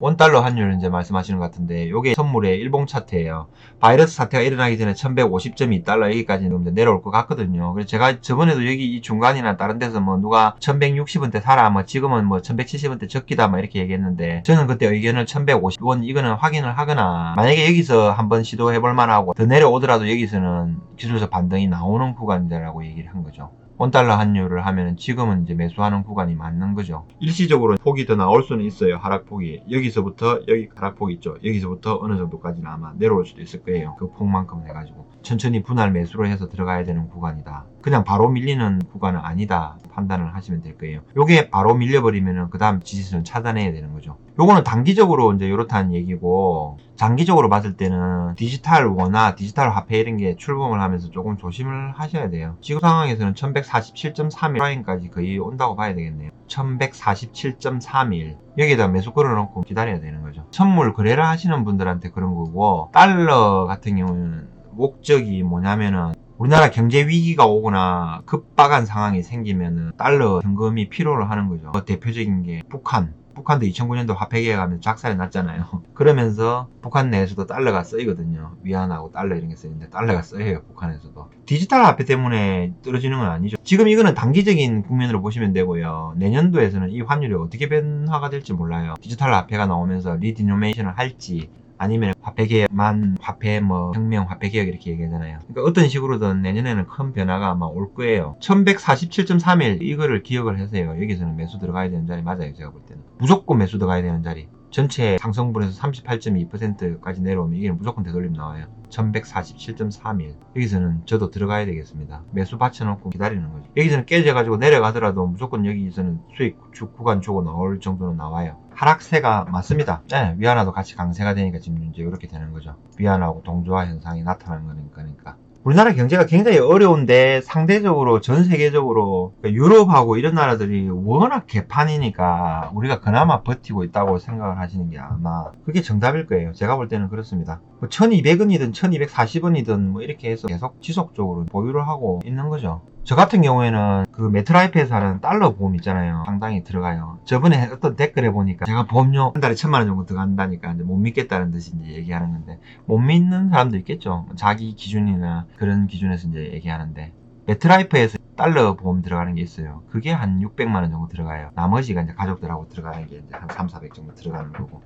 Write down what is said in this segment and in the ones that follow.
원달러 환율 이제 말씀하시는 것 같은데, 요게 선물의 일봉 차트예요. 바이러스 사태가 일어나기 전에 1150.2달러 여기까지는 이제 내려올 것 같거든요. 그래서 제가 저번에도 여기 이 중간이나 다른 데서 뭐 누가 1160원대 사라, 뭐 지금은 뭐 1170원대 적기다, 뭐 이렇게 얘기했는데, 저는 그때 의견을 1150원 이거는 확인을 하거나, 만약에 여기서 한번 시도해볼 만하고 더 내려오더라도 여기서는 기술적 반등이 나오는 구간이라고 얘기를 한 거죠. 원달러 환율을 하면 지금은 이제 매수하는 구간이 맞는 거죠. 일시적으로 폭이 더 나올 수는 있어요. 하락폭이. 여기서부터 여기 하락폭이 있죠. 여기서부터 어느 정도까지는 아마 내려올 수도 있을 거예요. 그 폭만큼 해가지고. 천천히 분할 매수를 해서 들어가야 되는 구간이다. 그냥 바로 밀리는 구간은 아니다. 판단을 하시면 될 거예요. 요게 바로 밀려버리면은 그 다음 지지선을 차단해야 되는 거죠. 요거는 단기적으로 이제 요렇다는 얘기고, 장기적으로 봤을 때는 디지털 원화, 디지털 화폐 이런 게 출범을 하면서 조금 조심을 하셔야 돼요. 지금 상황에서는 1147.31 라인까지 거의 온다고 봐야 되겠네요. 1147.31 여기에다 매수 걸어놓고 기다려야 되는 거죠. 선물 거래를 하시는 분들한테 그런 거고, 달러 같은 경우는 목적이 뭐냐면은 우리나라 경제 위기가 오거나 급박한 상황이 생기면은 달러 현금이 필요로 하는 거죠. 대표적인 게 북한도 2009년도 화폐 개혁하면서 작살이 났잖아요. 그러면서 북한 내에서도 달러가 쓰이거든요. 위안하고 달러 이런 게 쓰이는데 달러가 쓰여요. 북한에서도. 디지털 화폐 때문에 떨어지는 건 아니죠. 지금 이거는 단기적인 국면으로 보시면 되고요. 내년도에서는 이 환율이 어떻게 변화가 될지 몰라요. 디지털 화폐가 나오면서 리디노메이션을 할지, 아니면 화폐개혁만 화폐 혁명 화폐개혁 이렇게 얘기하잖아요. 그러니까 어떤 식으로든 내년에는 큰 변화가 아마 올 거예요. 1147.31 이거를 기억을 하세요. 여기서는 매수 들어가야 되는 자리 맞아요. 제가 볼 때는 무조건 매수 들어가야 되는 자리. 전체 상승분에서 38.2%까지 내려오면 이게 무조건 되돌림 나와요. 1147.31 여기서는 저도 들어가야 되겠습니다. 매수 받쳐놓고 기다리는 거죠. 여기서는 깨져가지고 내려가더라도 무조건 여기서는 수익 구간 주고 나올 정도는 나와요. 하락세가 맞습니다. 네, 위안화도 같이 강세가 되니까 지금 이제 이렇게 되는 거죠. 위안화하고 동조화 현상이 나타나는 거니까. 우리나라 경제가 굉장히 어려운데 상대적으로 전 세계적으로 유럽하고 이런 나라들이 워낙 개판이니까 우리가 그나마 버티고 있다고 생각을 하시는 게 아마 그게 정답일 거예요. 제가 볼 때는 그렇습니다. 뭐 1200원이든 1240원이든 뭐 이렇게 해서 계속 지속적으로 보유를 하고 있는 거죠. 저 같은 경우에는 그 메트라이프에서 하는 달러 보험 있잖아요. 상당히 들어가요. 저번에 어떤 댓글에 보니까 제가 보험료 한 달에 1000만 원 정도 들어간다니까 이제 못 믿겠다는 듯이 이제 얘기하는 건데, 못 믿는 사람도 있겠죠. 자기 기준이나 그런 기준에서 이제 얘기하는데, 메트라이프에서 달러 보험 들어가는 게 있어요. 그게 한 600만 원 정도 들어가요. 나머지가 이제 가족들하고 들어가는 게 이제 한 3, 400 정도 들어가는 거고.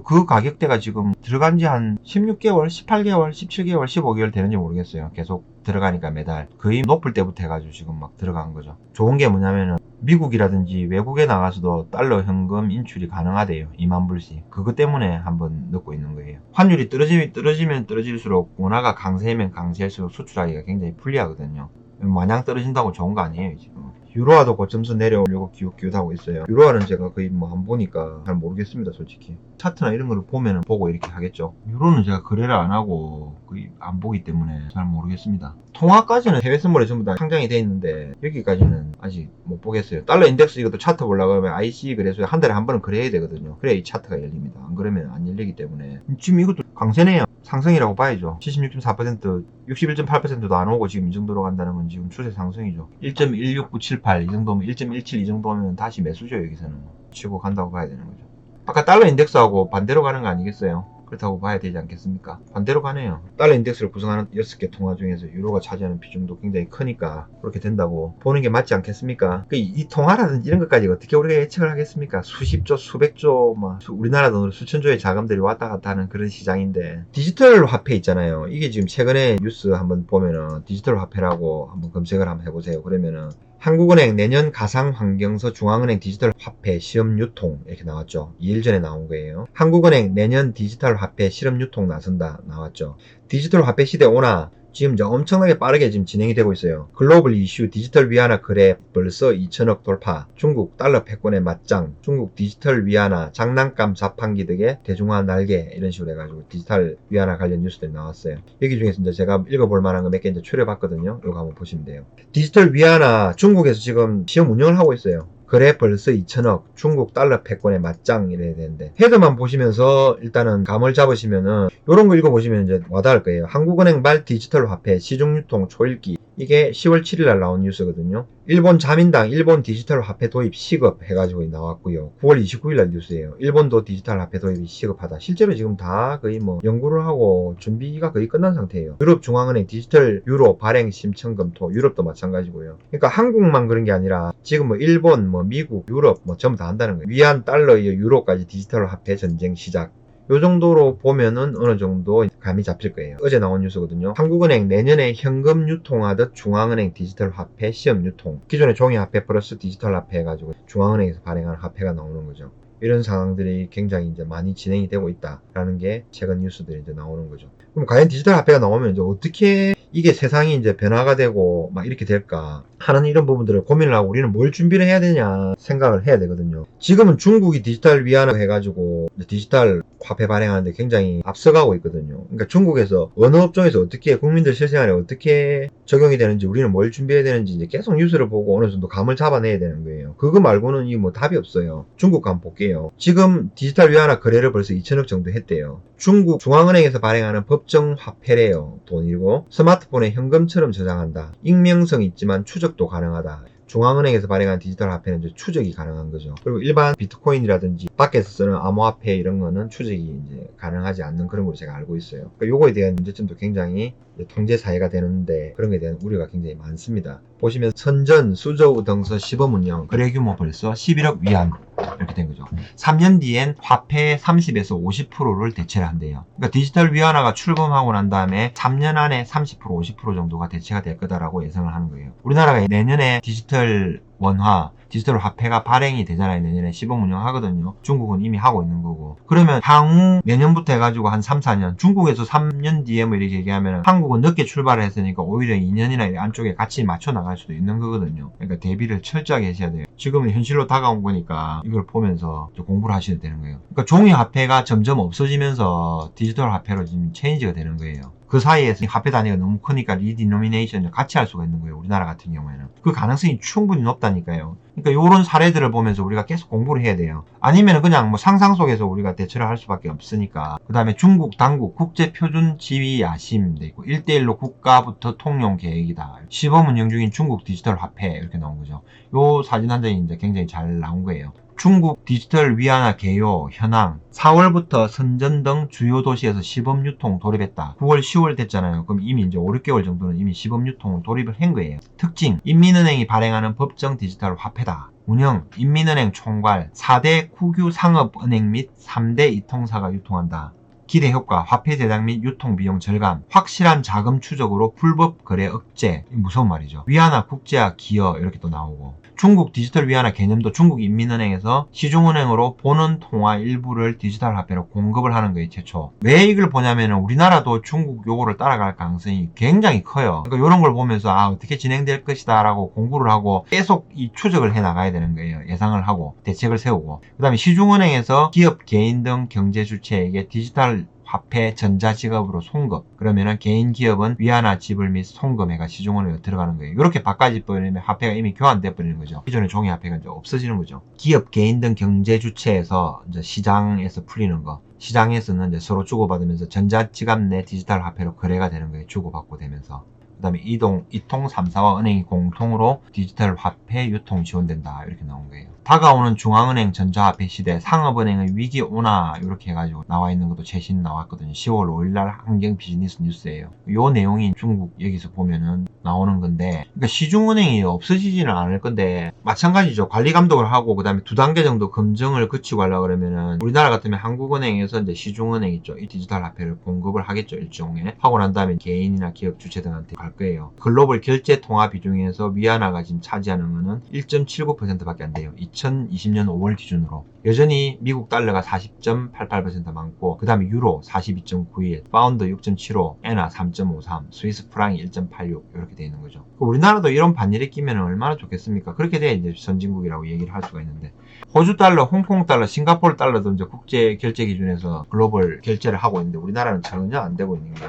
그 가격대가 지금 들어간 지 한 16개월, 18개월, 17개월, 15개월 되는지 모르겠어요. 계속 들어가니까 매달. 거의 높을 때부터 해가지고 지금 막 들어간 거죠. 좋은 게 뭐냐면은 미국이라든지 외국에 나가서도 달러 현금 인출이 가능하대요. 2만 불씩. 그것 때문에 한번 넣고 있는 거예요. 환율이 떨어지면 떨어질수록 원화가 강세면 강세할수록 수출하기가 굉장히 불리하거든요. 마냥 떨어진다고 좋은 거 아니에요, 지금. 유로화도 고점수 내려오려고 기웃기웃하고 있어요. 유로화는 제가 거의 뭐 안 보니까 잘 모르겠습니다, 솔직히. 차트나 이런 거를 보면은 보고 이렇게 하겠죠. 유로는 제가 거래를 안 하고 거의 안 보기 때문에 잘 모르겠습니다. 통화까지는 해외 선물에 전부 다 상장이 돼 있는데 여기까지는 아직 못 보겠어요. 달러 인덱스 이것도 차트 보려고 하면 IC 거래소에 한 달에 한 번은 거래해야 되거든요. 그래야 이 차트가 열립니다. 안 그러면 안 열리기 때문에. 지금 이것도 강세네요. 상승이라고 봐야죠. 76.4%, 61.8%도 안 오고 지금 이 정도로 간다는 건 지금 추세 상승이죠. 1.16978 이 정도면, 1.17 이 정도면 다시 매수죠. 여기서는 치고 간다고 봐야 되는 거죠. 아까 달러 인덱스하고 반대로 가는 거 아니겠어요? 그렇다고 봐야 되지 않겠습니까? 반대로 가네요. 달러 인덱스를 구성하는 6개 통화 중에서 유로가 차지하는 비중도 굉장히 크니까 그렇게 된다고 보는 게 맞지 않겠습니까? 이 통화라든지 이런 것까지 어떻게 우리가 예측을 하겠습니까? 수십조, 수백조, 우리나라 돈으로 수천조의 자금들이 왔다 갔다 하는 그런 시장인데, 디지털 화폐 있잖아요. 이게 지금 최근에 뉴스 한번 보면은 디지털 화폐라고 한번 검색을 한번 해보세요. 그러면은 한국은행 내년 가상환경서 중앙은행 디지털 화폐 시험 유통 이렇게 나왔죠. 2일 전에 나온 거예요. 한국은행 내년 디지털 화폐 실험 유통 나선다 나왔죠. 디지털 화폐 시대 오나 지금 엄청나게 빠르게 지금 진행이 되고 있어요. 글로벌 이슈 디지털 위안화 거래 벌써 2천억 돌파. 중국 달러 패권의 맞짱. 중국 디지털 위안화 장난감 자판기 등의 대중화 날개 이런 식으로 해가지고 디지털 위안화 관련 뉴스들이 나왔어요. 여기 중에서 이제 제가 읽어볼 만한 거 몇 개 이제 추려봤거든요. 이거 한번 보시면 돼요. 디지털 위안화 중국에서 지금 시험 운영을 하고 있어요. 거래 벌써 2천억, 중국 달러 패권에 맞짱 이래야 되는데, 헤드만 보시면서 일단은 감을 잡으시면은 요런 거 읽어보시면 이제 와닿을 거예요. 한국은행 말 디지털 화폐 시중 유통 초읽기. 이게 10월 7일 날 나온 뉴스거든요. 일본 자민당 일본 디지털 화폐 도입 시급 해가지고 나왔고요. 9월 29일 날 뉴스예요. 일본도 디지털 화폐 도입이 시급하다. 실제로 지금 다 거의 뭐 연구를 하고 준비가 거의 끝난 상태예요. 유럽 중앙은행 디지털 유로 발행 심청 검토, 유럽도 마찬가지고요. 그러니까 한국만 그런 게 아니라 지금 뭐 일본, 뭐 미국, 유럽 뭐 전부 다 한다는 거예요. 위안, 달러, 유로까지 디지털 화폐 전쟁 시작. 요 정도로 보면은 어느 정도 감이 잡힐 거예요. 어제 나온 뉴스거든요. 한국은행 내년에 현금 유통하듯 중앙은행 디지털 화폐 시험 유통. 기존의 종이 화폐 플러스 디지털 화폐 해가지고 중앙은행에서 발행하는 화폐가 나오는 거죠. 이런 상황들이 굉장히 이제 많이 진행이 되고 있다라는 게 최근 뉴스들이 이제 나오는 거죠. 그럼 과연 디지털 화폐가 나오면 이제 어떻게 이게 세상이 이제 변화가 되고 막 이렇게 될까 하는 이런 부분들을 고민을 하고 우리는 뭘 준비를 해야 되냐 생각을 해야 되거든요. 지금은 중국이 디지털 위안화 해가지고 디지털 화폐 발행하는데 굉장히 앞서가고 있거든요. 그러니까 중국에서 어느 업종에서 어떻게 국민들 실생활에 어떻게 적용이 되는지 우리는 뭘 준비해야 되는지 이제 계속 뉴스를 보고 어느 정도 감을 잡아내야 되는 거예요. 그거 말고는 이 뭐 답이 없어요. 중국 한번 볼게요. 지금 디지털 위안화 거래를 벌써 2천억 정도 했대요. 중국 중앙은행에서 발행하는 법정 화폐래요. 돈이고 스마트폰에 현금처럼 저장한다. 익명성이 있지만 추적도 가능하다. 중앙은행에서 발행한 디지털 화폐는 이제 추적이 가능한 거죠. 그리고 일반 비트코인이라든지 밖에서 쓰는 암호화폐 이런 거는 추적이 이제 가능하지 않는 그런 걸로 제가 알고 있어요. 그러니까 요거에 대한 문제점도 굉장히 통제 사회가 되는데 그런 거에 대한 우려가 굉장히 많습니다. 보시면 선전, 수저우 등서 시범 운영, 거래 규모 벌써 11억 위안 이렇게 된 거죠. 3년 뒤엔 화폐의 30에서 50%를 대체를 한대요. 그러니까 디지털 위안화가 출범하고 난 다음에 3년 안에 30%, 50% 정도가 대체가 될 거다라고 예상을 하는 거예요. 우리나라가 내년에 디지털 원화, 디지털 화폐가 발행이 되잖아요. 내년에 시범 운영하거든요. 중국은 이미 하고 있는 거고. 그러면 향후 내년부터 해가지고 한 3, 4년, 중국에서 3년 뒤에 뭐 이렇게 얘기하면 한국은 늦게 출발을 했으니까 오히려 2년이나 안쪽에 같이 맞춰 나갈 수도 있는 거거든요. 그러니까 대비를 철저하게 하셔야 돼요. 지금은 현실로 다가온 거니까 이걸 보면서 공부를 하셔야 되는 거예요. 그러니까 종이 화폐가 점점 없어지면서 디지털 화폐로 지금 체인지가 되는 거예요. 그 사이에서 화폐 단위가 너무 크니까 리디노미네이션을 같이 할 수가 있는 거예요. 우리나라 같은 경우에는. 그 가능성이 충분히 높다니까요. 그러니까 이런 사례들을 보면서 우리가 계속 공부를 해야 돼요. 아니면 그냥 뭐 상상 속에서 우리가 대처를 할 수밖에 없으니까. 그 다음에 중국 당국 국제표준 지위 야심 돼 있고 1대1로 국가부터 통용 계획이다. 시범 운영 중인 중국 디지털 화폐 이렇게 나온 거죠. 요 사진 한 장이 이제 굉장히 잘 나온 거예요. 중국 디지털 위안화 개요 현황 4월부터 선전 등 주요 도시에서 시범 유통 돌입했다. 9월 10월 됐잖아요. 그럼 이미 이제 5, 6개월 정도는 이미 시범 유통을 돌입을 한 거예요. 특징 인민은행이 발행하는 법정 디지털 화폐다. 운영 인민은행 총괄 4대 국유 상업은행 및 3대 이통사가 유통한다. 기대 효과, 화폐 제작 및 유통 비용 절감, 확실한 자금 추적으로 불법 거래 억제, 무서운 말이죠. 위안화 국제화 기여 이렇게 또 나오고 중국 디지털 위안화 개념도 중국인민은행에서 시중은행으로 보는 통화 일부를 디지털 화폐로 공급을 하는 거예요, 최초. 왜 이걸 보냐면은 우리나라도 중국 요거를 따라갈 가능성이 굉장히 커요. 그러니까 이런 걸 보면서 어떻게 진행될 것이다 라고 공부를 하고 계속 이 추적을 해 나가야 되는 거예요. 예상을 하고 대책을 세우고. 그 다음에 시중은행에서 기업, 개인 등 경제 주체에게 디지털 화폐 전자지갑으로 송금. 그러면은 개인 기업은 위안화 지불 및 송금해가 시중은행에 들어가는 거예요. 이렇게 바꿔지 버리면 화폐가 이미 교환돼 버리는 거죠. 기존의 종이 화폐가 이제 없어지는 거죠. 기업, 개인 등 경제 주체에서 이제 시장에서 풀리는 거. 시장에서는 이제 서로 주고받으면서 전자지갑 내 디지털 화폐로 거래가 되는 거예요. 주고받고 되면서. 그 다음에 이통 3사와 은행이 공통으로 디지털 화폐 유통 지원된다. 이렇게 나온 거예요. 다가오는 중앙은행 전자화폐 시대 상업은행의 위기 오나 이렇게 해가지고 나와 있는 것도 최신 나왔거든요. 10월 5일날 환경 비즈니스 뉴스예요. 요 내용이 중국 여기서 보면은 나오는 건데 그러니까 시중은행이 없어지지는 않을 건데 마찬가지죠. 관리 감독을 하고 그 다음에 2단계 정도 검증을 거치고 하려고 그러면은 우리나라 같으면 한국은행에서 이제 시중은행 있죠. 이 디지털 화폐를 공급을 하겠죠. 일종의 하고 난 다음에 개인이나 기업 주체 등한테 갈 거예요. 글로벌 결제 통화 비중에서 위안화가 지금 차지하는 거는 1.79%밖에 안 돼요. 2020년 5월 기준으로. 여전히 미국 달러가 40.88% 많고 그 다음에 유로 42.91, 파운드 6.75, 엔화 3.53, 스위스 프랑이 1.86 이렇게 돼 있는 거죠. 우리나라도 이런 반일이 끼면 얼마나 좋겠습니까? 그렇게 돼야 이제 선진국이라고 얘기를 할 수가 있는데 호주 달러, 홍콩 달러, 싱가포르 달러도 이제 국제 결제 기준에서 글로벌 결제를 하고 있는데 우리나라는 전혀 안 되고 있는 게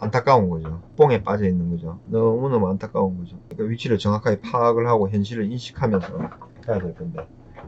안타까운 거죠. 뽕에 빠져 있는 거죠. 너무너무 안타까운 거죠. 그러니까 위치를 정확하게 파악을 하고 현실을 인식하면서 해야 될 건데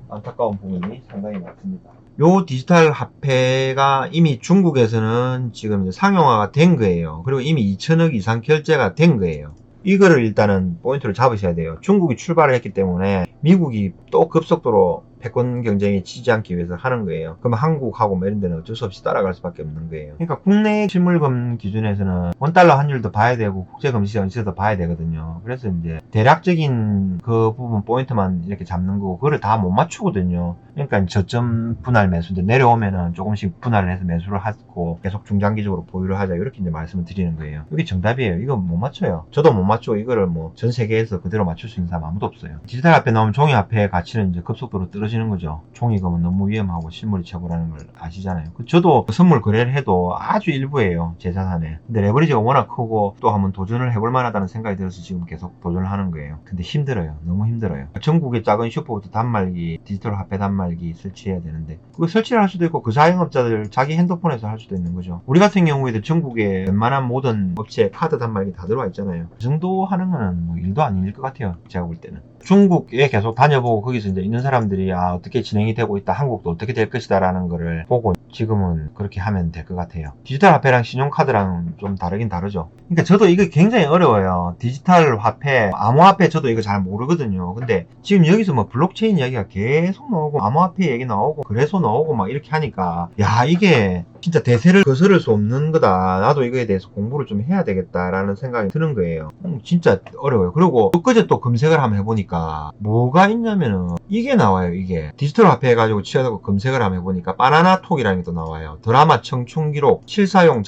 안타까운 부분이 상당히 많습니다. 요 디지털 화폐가 이미 중국에서는 지금 이제 상용화가 된 거예요. 그리고 이미 2천억 이상 결제가 된 거예요. 이거를 일단은 포인트를 잡으셔야 돼요. 중국이 출발을 했기 때문에 미국이 또 급속도로 패권 경쟁에 지지 않기 위해서 하는 거예요. 그럼 한국하고 뭐 이런 데는 어쩔 수 없이 따라갈 수밖에 없는 거예요. 그러니까 국내 실물금 기준에서는 원달러 환율도 봐야 되고 국제금시 연시도 봐야 되거든요. 그래서 이제 대략적인 그 부분 포인트만 이렇게 잡는 거고 그거를 다 못 맞추거든요. 그러니까 저점 분할 매수인데 내려오면은 조금씩 분할을 해서 매수를 하고 계속 중장기적으로 보유를 하자 이렇게 이제 말씀을 드리는 거예요. 이게 정답이에요. 이거 못 맞춰요. 저도 못 맞추고 이거를 뭐 전 세계에서 그대로 맞출 수 있는 사람 아무도 없어요. 디지털 화폐 나오면 종이 화폐의 가치는 이제 급속도로 떨어지는 거죠. 종이금은 너무 위험하고 실물이 최고라는 걸 아시잖아요. 저도 선물 거래를 해도 아주 일부예요. 제 자산에. 근데 레버리지가 워낙 크고 또 한번 도전을 해볼 만하다는 생각이 들어서 지금 계속 도전을 하는 거예요. 근데 힘들어요. 너무 힘들어요. 전국의 작은 슈퍼부터 단말기, 디지털 화폐 단말기 설치해야 되는데 그거 설치를 할 수도 있고 그 사용업자들 자기 핸드폰에서 할 수도 있는 거죠. 우리 같은 경우에도 전국에 웬만한 모든 업체 카드 단말기 다 들어와 있잖아요. 그 정도 하는 거는 뭐 일도 아닐 것 같아요. 제가 볼 때는. 중국에 계속 다녀보고 거기서 이제 있는 사람들이 어떻게 진행이 되고 있다, 한국도 어떻게 될 것이다 라는 거를 보고 지금은 그렇게 하면 될 것 같아요. 디지털 화폐랑 신용카드랑 좀 다르긴 다르죠. 그러니까 저도 이거 굉장히 어려워요. 디지털 화폐, 암호화폐 저도 이거 잘 모르거든요. 근데 지금 여기서 뭐 블록체인 이야기가 계속 나오고 암호화폐 얘기 나오고 거래소 나오고 막 이렇게 하니까 야 이게 진짜 대세를 거스를 수 없는 거다. 나도 이거에 대해서 공부를 좀 해야 되겠다라는 생각이 드는 거예요. 진짜 어려워요. 그리고 엊그제 또 검색을 한번 해보니까 뭐가 있냐면은 이게 나와요. 이게 디지털 화폐 해가지고 치닫고 검색을 한번 해보니까 바나나톡이라는 게 또 나와요. 드라마 청춘 기록, 실사용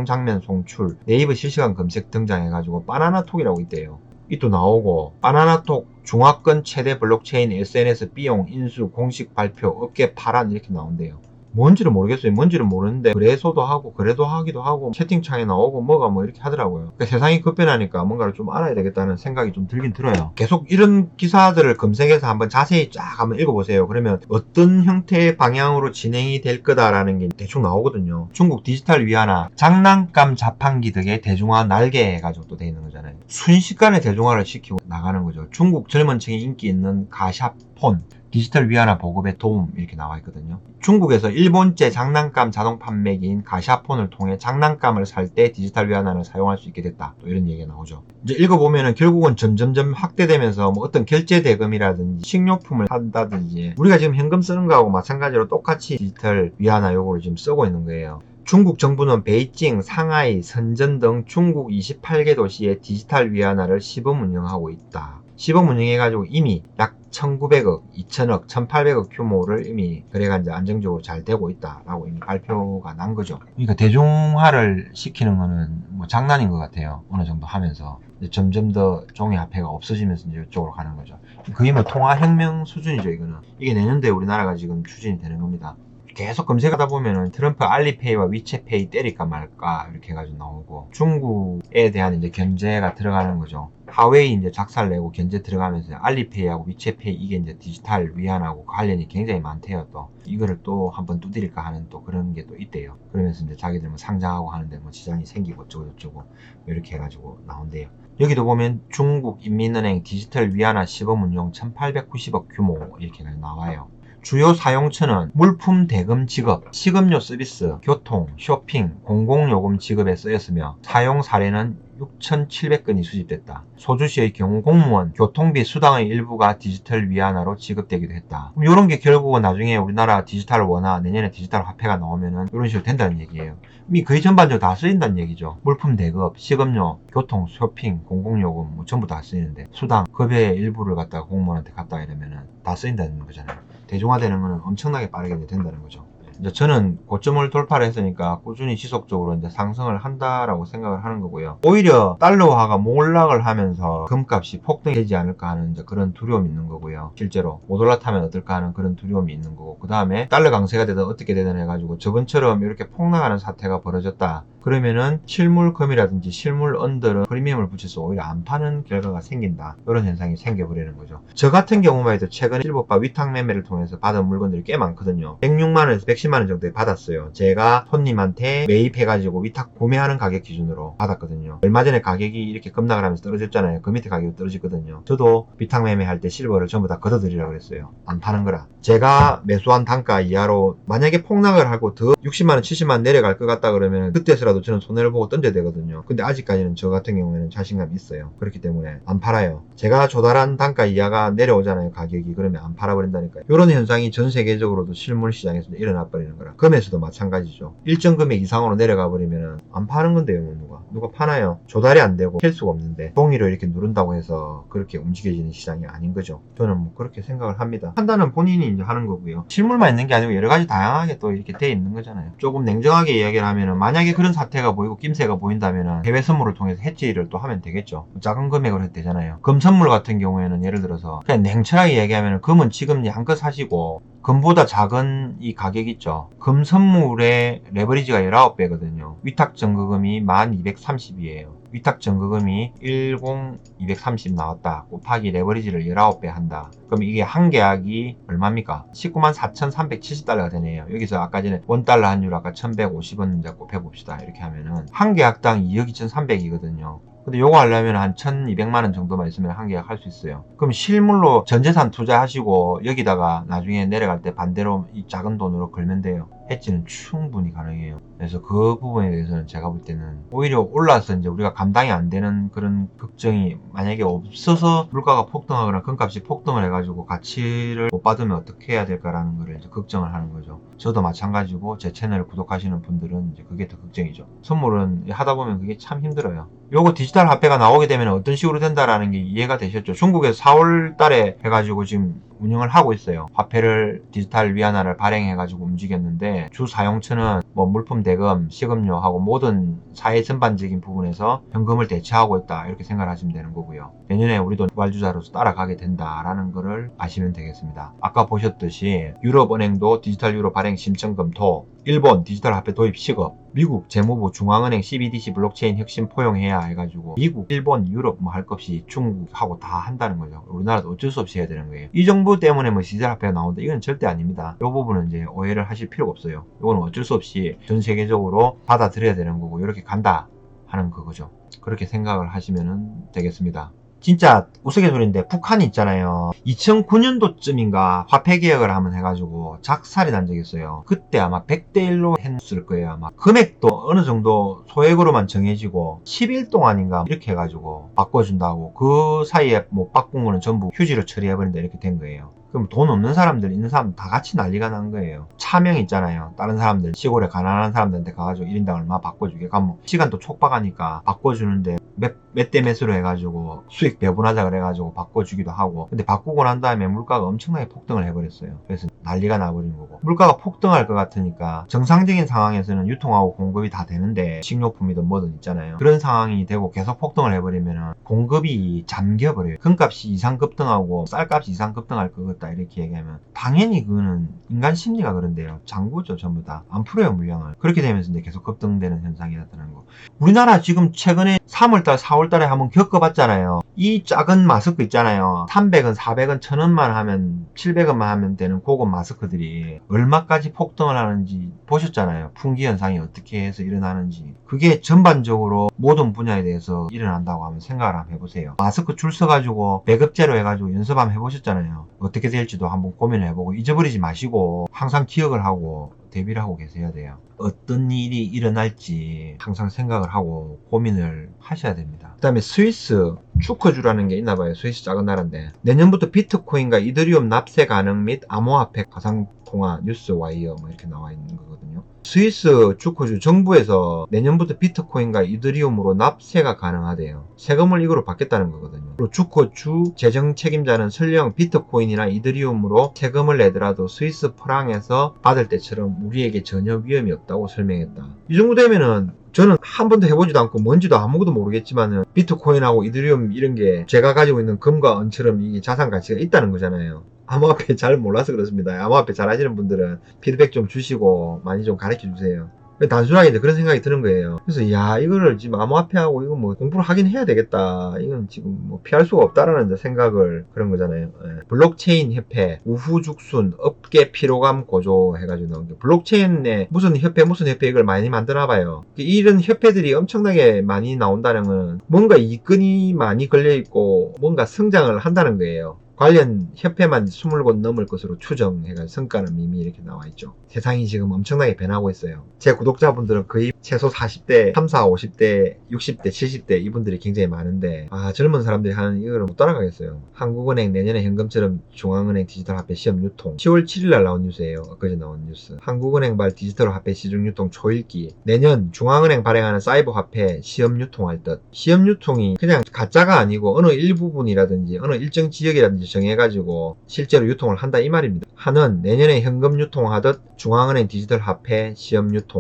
장면 송출, 네이버 실시간 검색 등장해가지고 바나나톡이라고 있대요. 이 또 나오고 바나나톡 중화권 최대 블록체인 SNS 비용 인수 공식 발표 업계 파란 이렇게 나온대요. 뭔지를 모르겠어요. 뭔지를 모르는데 거래소도 하고 거래도 하기도 하고 채팅창에 나오고 뭐가 뭐 이렇게 하더라고요. 그러니까 세상이 급변하니까 뭔가를 좀 알아야 되겠다는 생각이 좀 들긴 들어요. 계속 이런 기사들을 검색해서 한번 자세히 쫙 한번 읽어보세요. 그러면 어떤 형태의 방향으로 진행이 될 거다라는 게 대충 나오거든요. 중국 디지털 위안화 장난감 자판기 등의 대중화 날개 해가지고 또 돼 있는 거잖아요. 순식간에 대중화를 시키고 나가는 거죠. 중국 젊은 층이 인기 있는 가샤폰 디지털 위안화 보급에 도움 이렇게 나와 있거든요. 중국에서 일본제 장난감 자동 판매기인 가샤폰을 통해 장난감을 살 때 디지털 위안화를 사용할 수 있게 됐다. 또 이런 얘기가 나오죠. 이제 읽어보면은 결국은 점점점 확대되면서 뭐 어떤 결제 대금이라든지 식료품을 산다든지 우리가 지금 현금 쓰는 거하고 마찬가지로 똑같이 디지털 위안화 요거를 지금 쓰고 있는 거예요. 중국 정부는 베이징, 상하이, 선전 등 중국 28개 도시에 디지털 위안화를 시범 운영하고 있다. 시범 운영해가지고 이미 약 1900억, 2000억, 1800억 규모를 이미 거래가 이제 안정적으로 잘 되고 있다라고 이미 발표가 난 거죠. 그러니까 대중화를 시키는 거는 뭐 장난인 것 같아요. 어느 정도 하면서. 점점 더 종이 화폐가 없어지면서 이제 이쪽으로 가는 거죠. 거의 뭐 통화혁명 수준이죠, 이거는. 이게 내년도에 우리나라가 지금 추진이 되는 겁니다. 계속 검색하다 보면은 트럼프 알리페이와 위챗페이 때릴까 말까 이렇게 해가지고 나오고 중국에 대한 이제 견제가 들어가는 거죠. 하웨이 이제 작살 내고 견제 들어가면서 알리페이하고 위챗페이 이게 이제 디지털 위안하고 관련이 굉장히 많대요. 또 이거를 또 한번 두드릴까 하는 또 그런 게 또 있대요. 그러면서 이제 자기들 뭐 상장하고 하는데 뭐 지장이 생기고 어쩌고 저쩌고 이렇게 해가지고 나온대요. 여기도 보면 중국 인민은행 디지털 위안화 시범 운용 1890억 규모 이렇게 나와요. 주요 사용처는 물품 대금 지급, 식음료 서비스, 교통, 쇼핑, 공공요금 지급에 쓰였으며 사용 사례는 6,700건이 수집됐다. 소주시의 경우 공무원, 교통비 수당의 일부가 디지털 위안화로 지급되기도 했다. 이런 게 결국은 나중에 우리나라 디지털 원화, 내년에 디지털 화폐가 나오면은 이런 식으로 된다는 얘기예요. 이미 거의 전반적으로 다 쓰인다는 얘기죠. 물품 대급, 식음료, 교통, 쇼핑, 공공요금 뭐 전부 다 쓰이는데 수당, 급여의 일부를 갖다가 공무원한테 갖다 이러면은 다 쓰인다는 거잖아요. 대중화되는 거는 엄청나게 빠르게 된다는 거죠. 이제 저는 고점을 돌파를 했으니까 꾸준히 지속적으로 이제 상승을 한다라고 생각을 하는 거고요. 오히려 달러화가 몰락을 하면서 금값이 폭등되지 않을까 하는 이제 그런 두려움이 있는 거고요. 실제로 못 올라타면 어떨까 하는 그런 두려움이 있는 거고, 그 다음에 달러 강세가 되든 어떻게 되든 해가지고 저번처럼 이렇게 폭락하는 사태가 벌어졌다. 그러면은 실물금이라든지 실물언들은 프리미엄을 붙여서 오히려 안 파는 결과가 생긴다. 이런 현상이 생겨버리는 거죠. 저 같은 경우만 해도 최근에 실버바 위탁 매매를 통해서 받은 물건들이 꽤 많거든요. 106만원에서 110만원 70만원 정도에 받았어요. 제가 손님한테 매입해가지고 위탁 구매하는 가격 기준으로 받았거든요. 얼마 전에 가격이 이렇게 급락을 하면서 떨어졌잖아요. 그 밑에 가격이 떨어졌거든요. 저도 위탁 매매할 때 실버를 전부 다 걷어들이라고 그랬어요. 안 파는 거라. 제가 매수한 단가 이하로 만약에 폭락을 하고 더 60만원 70만원 내려갈 것 같다 그러면 그때서라도 저는 손해를 보고 던져야 되거든요. 근데 아직까지는 저 같은 경우에는 자신감이 있어요. 그렇기 때문에 안 팔아요. 제가 조달한 단가 이하가 내려오잖아요. 가격이. 그러면 안 팔아버린다니까요. 이런 현상이 전 세계적으로도 실물 시장에서 일어나 버리는 거라. 금에서도 마찬가지죠. 일정 금액 이상으로 내려가 버리면 안 파는 건데요. 누가 파나요? 조달이 안 되고 캘 수가 없는데 종이를 이렇게 누른다고 해서 그렇게 움직여지는 시장이 아닌 거죠. 저는 뭐 그렇게 생각을 합니다. 판단은 본인이 이제 하는 거고요. 실물만 있는 게 아니고 여러 가지 다양하게 또 이렇게 돼 있는 거잖아요. 조금 냉정하게 이야기를 하면은 만약에 그런 사태가 보이고 낌새가 보인다면은 해외 선물을 통해서 해지를 또 하면 되겠죠. 작은 금액으로 해도 되잖아요. 금 선물 같은 경우에는 예를 들어서 그냥 냉철하게 얘기하면은 금은 지금 양껏 사시고 금보다 작은 이 가격 있죠. 금 선물의 레버리지가 19배거든요. 위탁 증거금이 1230이에요. 위탁 증거금이 10230 나왔다. 곱하기 레버리지를 19배 한다. 그럼 이게 한 계약이 얼마입니까? 194,370달러가 되네요. 여기서 아까 전에 원달러 환율 아까 1150원 이제 곱해봅시다. 이렇게 하면은 한 계약당 2억 2,300이거든요. 근데 요거 하려면 한 1200만원 정도만 있으면 한 계약 할 수 있어요. 그럼 실물로 전재산 투자하시고 여기다가 나중에 내려갈 때 반대로 이 작은 돈으로 걸면 돼요. 해지는 충분히 가능해요. 그래서 그 부분에 대해서는 제가 볼 때는 오히려 올라서 이제 우리가 감당이 안 되는 그런 걱정이 만약에 없어서 물가가 폭등하거나 금값이 폭등을 해가지고 가치를 못 받으면 어떻게 해야 될까라는 거를 이제 걱정을 하는 거죠. 저도 마찬가지고 제 채널을 구독하시는 분들은 이제 그게 더 걱정이죠. 선물은 하다 보면 그게 참 힘들어요. 요거 디지털 화폐가 나오게 되면 어떤 식으로 된다라는 게 이해가 되셨죠? 중국에서 4월 달에 해가지고 지금 운영을 하고 있어요. 화폐를 디지털 위안화를 발행해가지고 움직였는데 주 사용처는 뭐 물품 대금, 식음료하고 모든 사회 전반적인 부분에서 현금을 대체하고 있다 이렇게 생각을 하시면 되는 거고요. 내년에 우리도 부활주자로서 따라가게 된다라는 거를 아시면 되겠습니다. 아까 보셨듯이 유럽은행도 디지털 유로 발행 심청 검토, 일본 디지털 화폐 도입 시급, 미국 재무부 중앙은행 CBDC 블록체인 혁신 포용해야 해가지고 미국, 일본, 유럽 뭐 할 것 없이 중국하고 다 한다는 거죠. 우리나라도 어쩔 수 없이 해야 되는 거예요. 이 정부 때문에 뭐 디지털 화폐가 나온다 이건 절대 아닙니다. 이 부분은 이제 오해를 하실 필요가 없어요. 이거는 어쩔 수 없이 전 세계적으로 받아들여야 되는 거고 이렇게 간다 하는 그거죠. 그렇게 생각을 하시면 되겠습니다. 진짜 우스갯소리인데 북한이 있잖아요. 2009년도쯤인가 화폐 개혁을 한번 해가지고 작살이 난 적이 있어요. 그때 아마 100대1로 했을 거예요. 아마 금액도 어느 정도 소액으로만 정해지고 10일 동안인가 이렇게 해가지고 바꿔준다고 그 사이에 못 바꾼 거는 전부 휴지로 처리해버린다 이렇게 된 거예요. 그럼 돈 없는 사람들, 있는 사람 다 같이 난리가 난 거예요. 차명 있잖아요. 다른 사람들, 시골에 가난한 사람들한테 가가지고 1인당 얼마 바꿔주게. 가면 시간도 촉박하니까 바꿔주는데 몇 대 몇으로 해가지고 수익 배분하자 그래가지고 바꿔주기도 하고. 근데 바꾸고 난 다음에 물가가 엄청나게 폭등을 해버렸어요. 그래서 난리가 나버린 거고. 물가가 폭등할 것 같으니까 정상적인 상황에서는 유통하고 공급이 다 되는데 식료품이든 뭐든 있잖아요. 그런 상황이 되고 계속 폭등을 해버리면 공급이 잠겨버려요. 금값이 이상 급등하고 쌀값이 이상 급등할 것 같다 이렇게 얘기하면 당연히 그거는 인간 심리가 그런데요. 장구죠 전부 다. 안 풀어요 물량을. 그렇게 되면서 이제 계속 급등되는 현상이 나타나는 거. 우리나라 지금 최근에 3월달 4월달에 한번 겪어봤잖아요. 이 작은 마스크 있잖아요. 300원 400원 1000원만 하면 700원만 하면 되는 고급 마스크들이 얼마까지 폭등을 하는지 보셨잖아요. 품귀 현상이 어떻게 해서 일어나는지. 그게 전반적으로 모든 분야에 대해서 일어난다고 하면 생각을 한번 해보세요. 마스크 줄 서가지고 매급제로 해가지고 연습 한번 해보셨잖아요. 어떻게 될지도 한번 고민을 해보고 잊어버리지 마시고 항상 기억을 하고 대비를 하고 계셔야 돼요. 어떤 일이 일어날지 항상 생각을 하고 고민을 하셔야 됩니다. 그 다음에 스위스 추커주라는 게 있나봐요. 스위스 작은 나라인데 내년부터 비트코인과 이더리움 납세 가능 및 암호화폐 가상통화 뉴스 와이어 뭐 이렇게 나와 있는 거거든요. 스위스 주커주 정부에서 내년부터 비트코인과 이더리움으로 납세가 가능하대요. 세금을 이거로 받겠다는 거거든요. 그리고 주커주 재정 책임자는 설령 비트코인이나 이더리움으로 세금을 내더라도 스위스 프랑에서 받을 때처럼 우리에게 전혀 위험이 없다고 설명했다. 이 정도 되면은 저는 한 번도 해보지도 않고 뭔지도 아무것도 모르겠지만은 비트코인하고 이더리움 이런 게 제가 가지고 있는 금과 은처럼 이게 자산 가치가 있다는 거잖아요. 암호화폐 잘 몰라서 그렇습니다. 암호화폐 잘 하시는 분들은 피드백 좀 주시고 많이 좀 가르쳐 주세요. 단순하게 이제 그런 생각이 드는 거예요. 그래서 야 이거를 지금 암호화폐하고 이거 뭐 공부를 하긴 해야 되겠다. 이건 지금 뭐 피할 수가 없다라는 이제 생각을 그런 거잖아요. 예. 블록체인 협회, 우후죽순, 업계 피로감 고조 해가지고 나온 게 블록체인에 무슨 협회 이걸 많이 만드나 봐요. 이런 협회들이 엄청나게 많이 나온다는 건 뭔가 이권이 많이 걸려있고 뭔가 성장을 한다는 거예요. 관련 협회만 20곳 넘을 것으로 추정해가 성과는 이미 이렇게 나와 있죠. 세상이 지금 엄청나게 변하고 있어요. 제 구독자분들은 거의 최소 40대, 30, 50대, 60대, 70대 이분들이 굉장히 많은데 젊은 사람들이 하는 이거를 못 따라가겠어요. 한국은행 내년에 현금처럼 중앙은행 디지털 화폐 시험 유통 10월 7일날 나온 뉴스예요. 엊그제 나온 뉴스. 한국은행발 디지털 화폐 시중 유통 초읽기 내년 중앙은행 발행하는 사이버 화폐 시험 유통할 듯. 시험 유통이 그냥 가짜가 아니고 어느 일부분이라든지 어느 일정 지역이라든지 정해가지고 실제로 유통을 한다 이 말입니다. 한은 내년에 현금 유통하듯 중앙은행 디지털 화폐 시험 유통.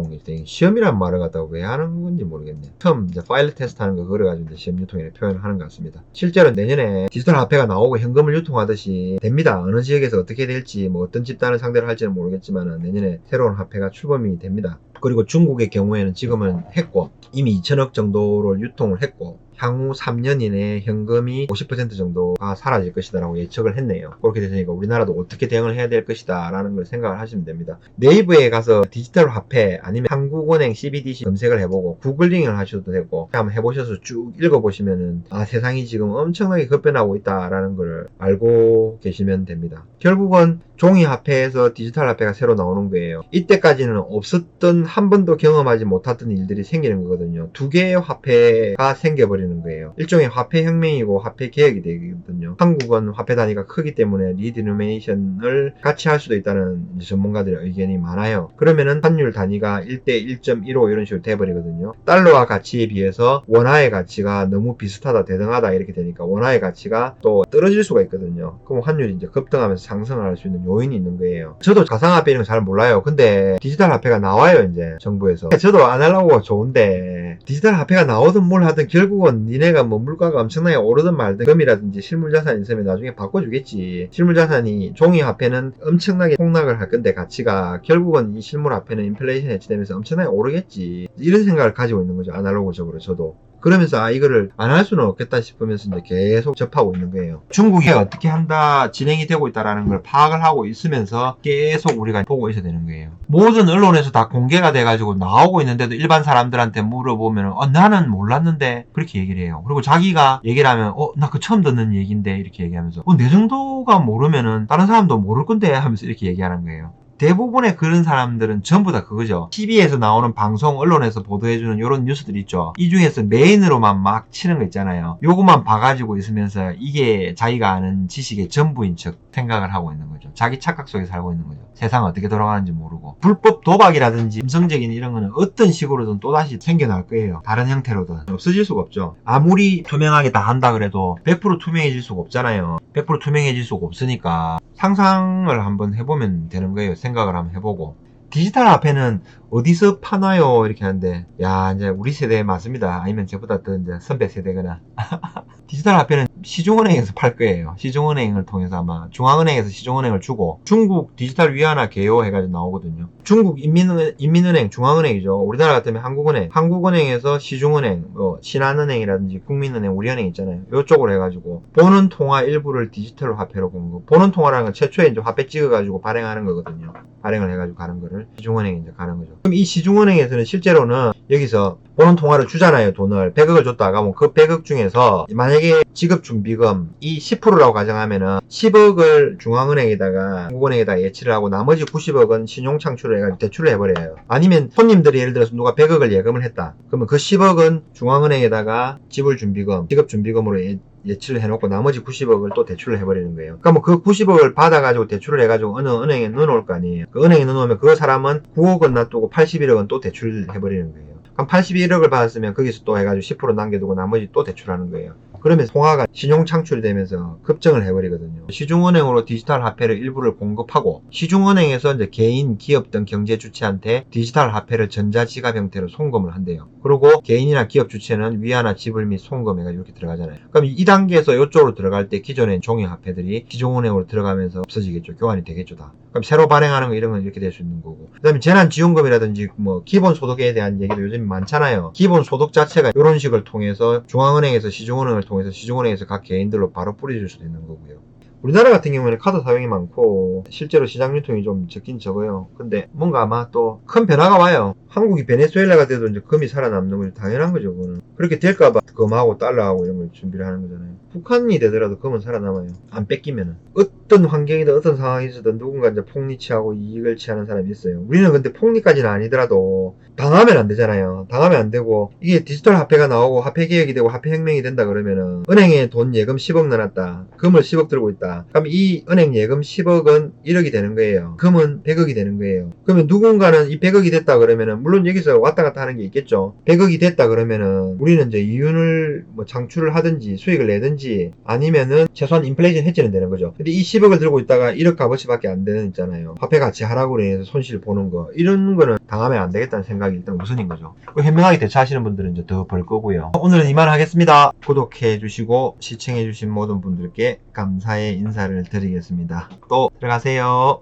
시험이란 말을 갖다가 왜 하는 건지 모르겠네. 처음 이제 파일럿 테스트 하는 거 그래가지고 이제 시험 유통이라고 표현을 하는 것 같습니다. 실제로 내년에 디지털 화폐가 나오고 현금을 유통하듯이 됩니다. 어느 지역에서 어떻게 될지 뭐 어떤 집단을 상대로 할지는 모르겠지만 내년에 새로운 화폐가 출범이 됩니다. 그리고 중국의 경우에는 지금은 했고 이미 2천억 정도를 유통을 했고 향후 3년 이내에 현금이 50% 정도가 사라질 것이다 라고 예측을 했네요. 그렇게 되니까 우리나라도 어떻게 대응을 해야 될 것이다 라는 걸 생각을 하시면 됩니다. 네이버에 가서 디지털 화폐 아니면 한국은행 CBDC 검색을 해보고 구글링을 하셔도 되고 한번 해보셔서 쭉 읽어보시면은 세상이 지금 엄청나게 급변하고 있다 라는 걸 알고 계시면 됩니다. 결국은 종이화폐에서 디지털 화폐가 새로 나오는 거예요. 이때까지는 없었던 한 번도 경험하지 못했던 일들이 생기는 거거든요. 두 개의 화폐가 생겨버리는 거예요. 일종의 화폐 혁명이고 화폐 개혁이 되거든요. 한국은 화폐 단위가 크기 때문에 리디노메이션을 같이 할 수도 있다는 전문가들의 의견이 많아요. 그러면은 환율 단위가 1대 1.15 이런 식으로 돼버리거든요. 달러와 가치에 비해서 원화의 가치가 너무 비슷하다 대등하다 이렇게 되니까 원화의 가치가 또 떨어질 수가 있거든요. 그럼 환율이 이제 급등하면서 상승을 할 수 있는 요인이 있는 거예요. 저도 가상화폐 이런 거 잘 몰라요. 근데 디지털 화폐가 나와요 이제 정부에서. 저도 아날로그가 좋은데 디지털 화폐가 나오든 뭘 하든 결국은 니네가 뭐 물가가 엄청나게 오르든 말든 금이라든지 실물자산이 있으면 나중에 바꿔주겠지. 실물자산이 종이화폐는 엄청나게 폭락을 할 건데 가치가 결국은 이 실물화폐는 인플레이션 해치되면서 엄청나게 오르겠지. 이런 생각을 가지고 있는 거죠. 아날로그적으로 저도. 그러면서 이거를 안 할 수는 없겠다 싶으면서 이제 계속 접하고 있는 거예요. 중국이 어떻게 한다 진행이 되고 있다라는 걸 파악을 하고 있으면서 계속 우리가 보고 있어야 되는 거예요. 모든 언론에서 다 공개가 돼가지고 나오고 있는데도 일반 사람들한테 물어보면 나는 몰랐는데 그렇게 얘기를 해요. 그리고 자기가 얘기를 하면 나 그 처음 듣는 얘기인데 이렇게 얘기하면서 내 정도가 모르면은 다른 사람도 모를 건데 하면서 이렇게 얘기하는 거예요. 대부분의 그런 사람들은 전부 다 그거죠. TV에서 나오는 방송, 언론에서 보도해주는 이런 뉴스들 있죠. 이 중에서 메인으로만 막 치는 거 있잖아요. 요것만 봐가지고 있으면서 이게 자기가 아는 지식의 전부인 척 생각을 하고 있는 거죠. 자기 착각 속에 살고 있는 거죠. 세상 어떻게 돌아가는지 모르고. 불법 도박이라든지 음성적인 이런 거는 어떤 식으로든 또다시 생겨날 거예요. 다른 형태로든. 없어질 수가 없죠. 아무리 투명하게 다 한다 그래도 100% 투명해질 수가 없잖아요. 100% 투명해질 수가 없으니까 상상을 한번 해보면 되는 거예요. 생각을 한번 해보고. 디지털 화폐는 어디서 파나요? 이렇게 하는데, 이제 우리 세대 맞습니다. 아니면 저보다 더 이제 선배 세대거나. 디지털 화폐는 시중은행에서 팔 거예요. 시중은행을 통해서 아마 중앙은행에서 시중은행을 주고 중국 디지털 위안화 개요 해가지고 나오거든요. 중국 인민은행 중앙은행이죠. 우리나라 같으면 한국은행, 한국은행에서 시중은행, 신한은행이라든지 국민은행, 우리은행 있잖아요. 이쪽으로 해가지고 보는 통화 일부를 디지털 화폐로 공급. 보는 통화라는 건 최초에 이제 화폐 찍어가지고 발행하는 거거든요. 발행을 해가지고 가는 거를 시중은행에 이제 가는 거죠. 그럼 이 시중은행에서는 실제로는 여기서 보는 통화를 주잖아요. 돈을 100억을 줬다가 그 100억 중에서 만약에 지급준비금 이 10%라고 가정하면은 10억을 중앙은행에다가 한국은행에다가 예치를 하고 나머지 90억은 신용창출을 해가지고 대출을 해버려요. 아니면 손님들이 예를 들어서 누가 100억을 예금을 했다. 그러면 그 10억은 중앙은행에다가 지불준비금, 지급준비금으로 예치를 해놓고 나머지 90억을 또 대출을 해버리는 거예요. 그러니까 그 90억을 받아가지고 대출을 해가지고 어느 은행에 넣어놓을 거 아니에요. 그 은행에 넣어놓으면 그 사람은 9억은 놔두고 81억은 또 대출을 해버리는 거예요. 그럼 81억을 받았으면 거기서 또 해가지고 10% 남겨두고 나머지 또 대출하는 거예요. 그러면 통화가 신용 창출되면서 급증을 해버리거든요. 시중은행으로 디지털 화폐를 일부를 공급하고 시중은행에서 이제 개인, 기업 등 경제 주체한테 디지털 화폐를 전자지갑 형태로 송금을 한대요. 그리고 개인이나 기업 주체는 위안화 지불 및 송금해가 이렇게 들어가잖아요. 그럼 이 단계에서 이쪽으로 들어갈 때 기존의 종이 화폐들이 시중은행으로 들어가면서 없어지겠죠. 교환이 되겠죠 다. 그럼 새로 발행하는 거 이런 건 이렇게 될 수 있는 거고. 그 다음에 재난지원금이라든지 뭐 기본소득에 대한 얘기도 요즘 많잖아요. 기본소득 자체가 이런 식을 통해서 중앙은행에서 시중은행을 통해서 시중은행에서 각 개인들로 바로 뿌려줄 수도 있는 거고요. 우리나라 같은 경우에는 카드 사용이 많고 실제로 시장 유통이 좀 적긴 적어요. 근데 뭔가 아마 또 큰 변화가 와요. 한국이 베네수엘라가 돼도 이제 금이 살아남는 건 당연한 거죠. 그거는. 그렇게 될까봐 금하고 달러하고 이런 걸 준비를 하는 거잖아요. 북한이 되더라도 금은 살아남아요. 안 뺏기면은. 어떤 환경이든 어떤 상황이든 누군가 이제 폭리취하고 이익을 취하는 사람이 있어요. 우리는 근데 폭리까지는 아니더라도 당하면 안 되잖아요. 당하면 안 되고 이게 디지털 화폐가 나오고 화폐 개혁이 되고 화폐 혁명이 된다 그러면은 은행에 돈 예금 10억 넣어놨다. 금을 10억 들고 있다. 그럼 이 은행 예금 10억은 1억이 되는 거예요. 금은 100억이 되는 거예요. 그러면 누군가는 이 100억이 됐다 그러면은 물론 여기서 왔다 갔다 하는 게 있겠죠. 100억이 됐다 그러면은 우리는 이제 이윤을 뭐 창출을 하든지 수익을 내든지 아니면은 최소한 인플레이션 해지는 되는 거죠. 근데 이 10억을 들고 있다가 1억 값어치밖에 안 되는 있잖아요. 화폐 가치 하락으로 인해서 손실 보는 거 이런 거는 당하면 안 되겠다는 생각이 일단 우선인 거죠. 현명하게 대처하시는 분들은 이제 더 벌 거고요. 오늘은 이만 하겠습니다. 구독해 주시고 시청해 주신 모든 분들께 감사의 인사를 드리겠습니다. 또 들어가세요.